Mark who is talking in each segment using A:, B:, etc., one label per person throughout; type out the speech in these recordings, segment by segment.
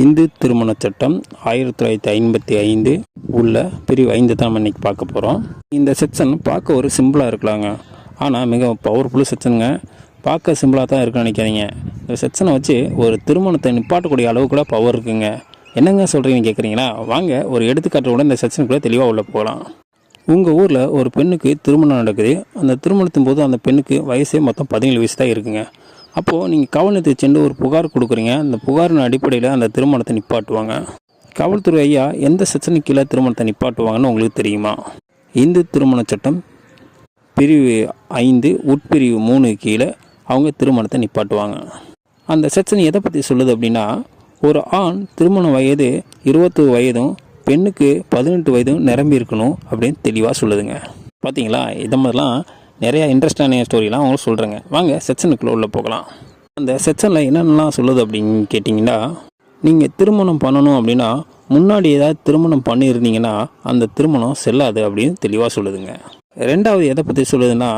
A: இந்து திருமணச் சட்டம் 1955 உள்ள பிரிவு 5 தான் இன்னைக்கு பார்க்க போகிறோம். இந்த செக்ஷன் பார்க்க ஒரு சிம்பிளாக இருக்கலாங்க, ஆனால் மிக பவர்ஃபுல் செக்ஷனுங்க. பார்க்க சிம்பிளாக தான் இருக்குன்னு நினைக்காதீங்க. இந்த செக்ஷனை வச்சு ஒரு திருமணத்தை நிப்பாட்டக்கூடிய அளவு கூட பவர் இருக்குங்க. என்னங்க சொல்கிறீங்கன்னு கேட்குறீங்களா? வாங்க ஒரு எடுத்துக்காட்டோட இந்த செக்ஷனுக்குள்ளே தெளிவாக உள்ள போகலாம். உங்கள் ஊரில் ஒரு பெண்ணுக்கு திருமணம் நடக்குது. அந்த திருமணத்தின் போது அந்த பெண்ணுக்கு வயசே மொத்தம் 17 வயசு தான் இருக்குங்க. அப்போது நீங்கள் காவல்நிலையத்துக்கு சென்று ஒரு புகார் கொடுக்குறீங்க. அந்த புகாரின் அடிப்படையில் அந்த திருமணத்தை நிப்பாட்டுவாங்க. காவல்துறை ஐயா எந்த செக்ஷனுக்கு கீழே திருமணத்தை நிப்பாட்டுவாங்கன்னு உங்களுக்கு தெரியுமா? இந்து திருமண சட்டம் பிரிவு 5 உட்பிரிவு 3 கீழே அவங்க திருமணத்தை நிப்பாட்டுவாங்க. அந்த செக்ஷன் எதை பற்றி சொல்லுது அப்படின்னா, ஒரு ஆண் திருமண வயது 20 வயதும் பெண்ணுக்கு 18 வயதும் நிரம்பி இருக்கணும் அப்படின்னு தெளிவாக சொல்லுதுங்க. பார்த்தீங்களா, இதை மாதிரிலாம் நிறையா இன்ட்ரெஸ்டான ஸ்டோரிலாம் அவங்க சொல்கிறேங்க. வாங்க செக்ஷனுக்குள்ளே உள்ள போகலாம். அந்த செக்ஷனில் என்னென்னலாம் சொல்லுது அப்படின்னு கேட்டிங்கன்னா, நீங்கள் திருமணம் பண்ணணும் அப்படின்னா முன்னாடி ஏதாவது திருமணம் பண்ணியிருந்தீங்கன்னா அந்த திருமணம் செல்லாது அப்படின்னு தெளிவாக சொல்லுதுங்க. ரெண்டாவது எதை பற்றி சொல்லுதுன்னா,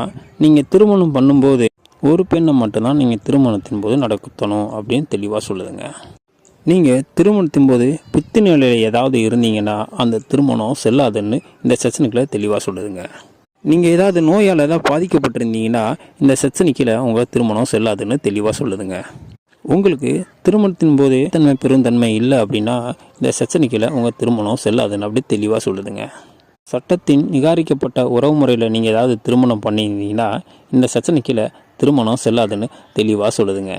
A: நீங்கள் திருமணம் பண்ணும்போது ஒரு பெண்ணை மட்டும்தான் நீங்கள் திருமணத்தின் போது நடத்தணும் அப்படின்னு தெளிவாக சொல்லுதுங்க. நீங்கள் திருமணத்தின் போது பித்து நிலையில் ஏதாவது இருந்தீங்கன்னா அந்த திருமணம் செல்லாதுன்னு இந்த செக்ஷனுக்குள்ளே தெளிவாக சொல்லுதுங்க. நீங்கள் ஏதாவது நோயால் ஏதாவது பாதிக்கப்பட்டிருந்தீங்கன்னா இந்த செக்ஷனுக்குள்ள உங்கள் திருமணம் செல்லாதுன்னு தெளிவாக சொல்லுதுங்க. உங்களுக்கு திருமணத்தின் போது தன்மை பெருந்தன்மை இல்லை அப்படின்னா இந்த செக்ஷனுக்குள்ள உங்கள் திருமணம் செல்லாதுன்னு அப்படி தெளிவாக சொல்லுதுங்க. சட்டத்தின் நிகாரிக்கப்பட்ட உறவு முறையில் நீங்கள் ஏதாவது திருமணம் பண்ணியிருந்தீங்கன்னா இந்த செக்ஷனுக்குள்ள திருமணம் செல்லாதுன்னு தெளிவாக சொல்லுதுங்க.